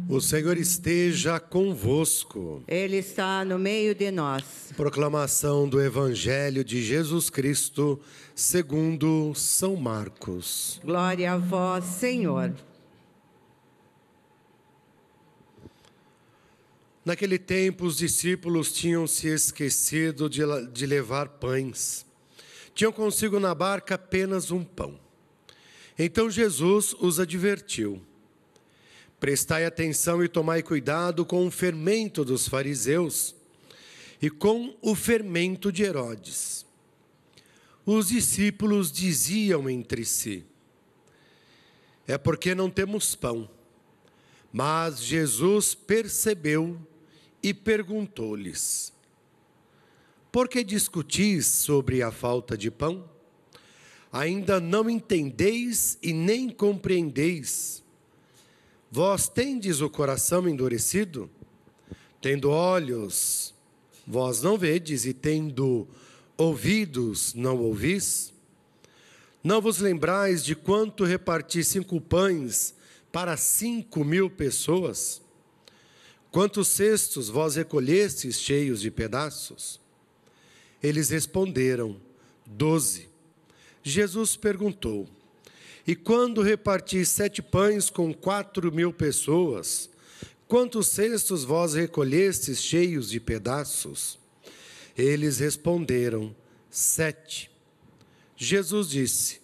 O Senhor esteja convosco. Ele está no meio de nós. Proclamação do Evangelho de Jesus Cristo, segundo São Marcos. Glória a vós, Senhor. Naquele tempo, os discípulos tinham se esquecido de levar pães. Tinham consigo na barca apenas um pão. Então Jesus os advertiu: prestai atenção e tomai cuidado com o fermento dos fariseus e com o fermento de Herodes. Os discípulos diziam entre si: é porque não temos pão. Mas Jesus percebeu e perguntou-lhes: por que discutis sobre a falta de pão? Ainda não entendeis e nem compreendeis? Vós tendes o coração endurecido? Tendo olhos, vós não vedes, e tendo ouvidos, não ouvis? Não vos lembrais de quanto reparti 5 pães para 5.000 pessoas? Quantos cestos vós recolhestes cheios de pedaços? Eles responderam: 12. Jesus perguntou: e quando reparti 7 pães com 4.000 pessoas, quantos cestos vós recolhestes cheios de pedaços? Eles responderam: 7. Jesus disse: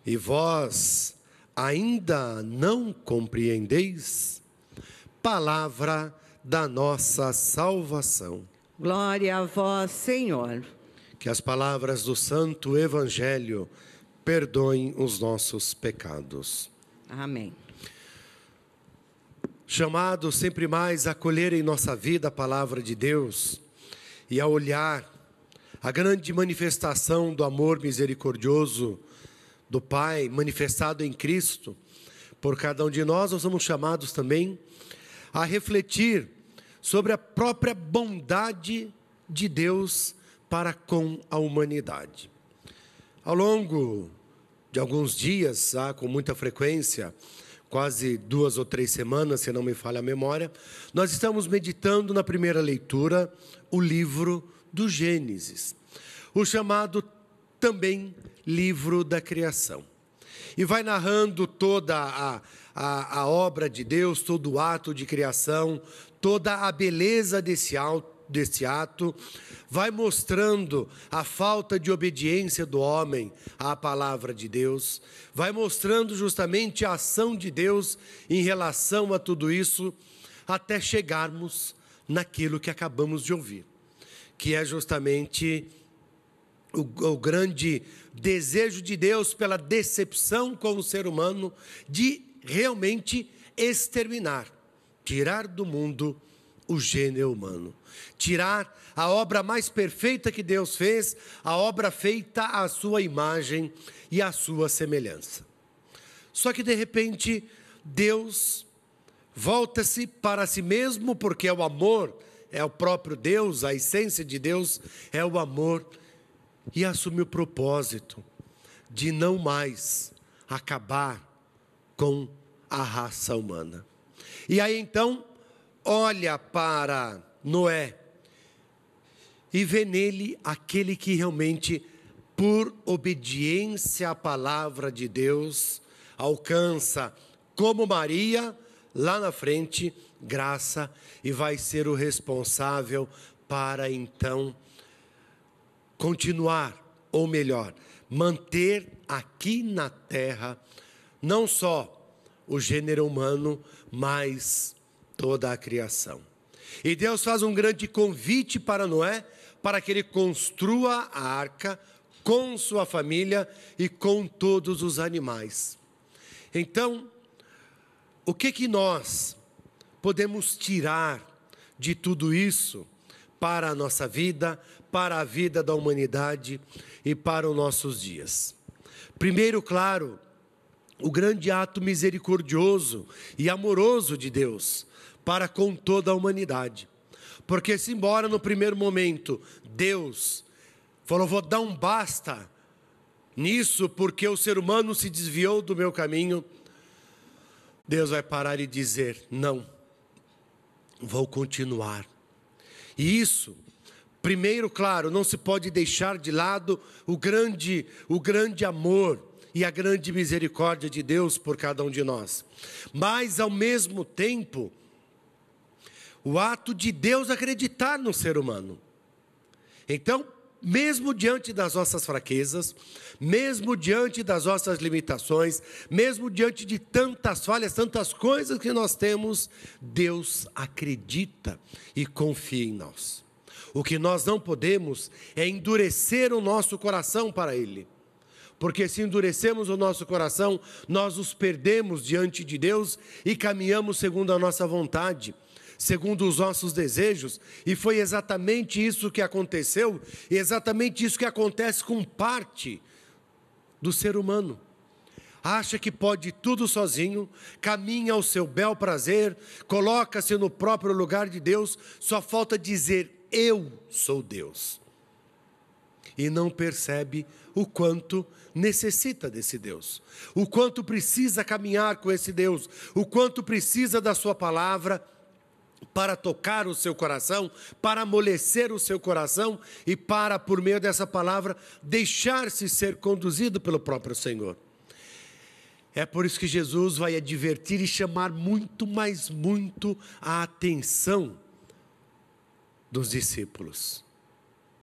e vós ainda não compreendeis? Palavra da nossa salvação. Glória a vós, Senhor. Que as palavras do Santo Evangelho perdoem os nossos pecados. Amém. Chamados sempre mais a acolher em nossa vida a palavra de Deus e a olhar a grande manifestação do amor misericordioso do Pai, manifestado em Cristo, por cada um de nós, nós somos chamados também a refletir sobre a própria bondade de Deus para com a humanidade. Ao longo de alguns dias, com muita frequência, quase 2 ou 3 semanas, se não me falha a memória, nós estamos meditando na primeira leitura o livro do Gênesis, o chamado também livro da criação. E vai narrando toda a obra de Deus, todo o ato de criação, toda a beleza desse ato, vai mostrando a falta de obediência do homem à palavra de Deus, vai mostrando justamente a ação de Deus em relação a tudo isso, até chegarmos naquilo que acabamos de ouvir, que é justamente o grande desejo de Deus pela decepção com o ser humano de realmente exterminar, tirar do mundo o gênero humano, tirar a obra mais perfeita que Deus fez, a obra feita à sua imagem e à sua semelhança. Só que de repente Deus volta-se para si mesmo, porque o amor é o próprio Deus, a essência de Deus é o amor, e assume o propósito de não mais acabar com a raça humana. E aí então olha para Noé e vê nele aquele que realmente, por obediência à palavra de Deus, alcança, como Maria, lá na frente, graça, e vai ser o responsável para então continuar, ou melhor, manter aqui na terra, não só o gênero humano, mas toda a criação. E Deus faz um grande convite para Noé, para que ele construa a arca com sua família e com todos os animais. Então, o que nós podemos tirar de tudo isso para a nossa vida, para a vida da humanidade e para os nossos dias? Primeiro, claro, o grande ato misericordioso e amoroso de Deus para com toda a humanidade. Porque se embora no primeiro momento Deus falou: vou dar um basta nisso porque o ser humano se desviou do meu caminho, Deus vai parar e dizer: não, vou continuar. E isso, primeiro, claro, não se pode deixar de lado o grande amor e a grande misericórdia de Deus por cada um de nós. Mas, ao mesmo tempo, o ato de Deus acreditar no ser humano. Então, mesmo diante das nossas fraquezas, mesmo diante das nossas limitações, mesmo diante de tantas falhas, tantas coisas que nós temos, Deus acredita e confia em nós. O que nós não podemos é endurecer o nosso coração para Ele. Porque se endurecemos o nosso coração, nós nos perdemos diante de Deus e caminhamos segundo a nossa vontade, segundo os nossos desejos, e foi exatamente isso que aconteceu, e exatamente isso que acontece com parte do ser humano. Acha que pode tudo sozinho, caminha ao seu bel prazer, coloca-se no próprio lugar de Deus, só falta dizer: eu sou Deus. E não percebe o quanto necessita desse Deus, o quanto precisa caminhar com esse Deus, o quanto precisa da sua palavra, para tocar o seu coração, para amolecer o seu coração e para, por meio dessa palavra, deixar-se ser conduzido pelo próprio Senhor. É por isso que Jesus vai advertir e chamar muito, mas muito a atenção dos discípulos.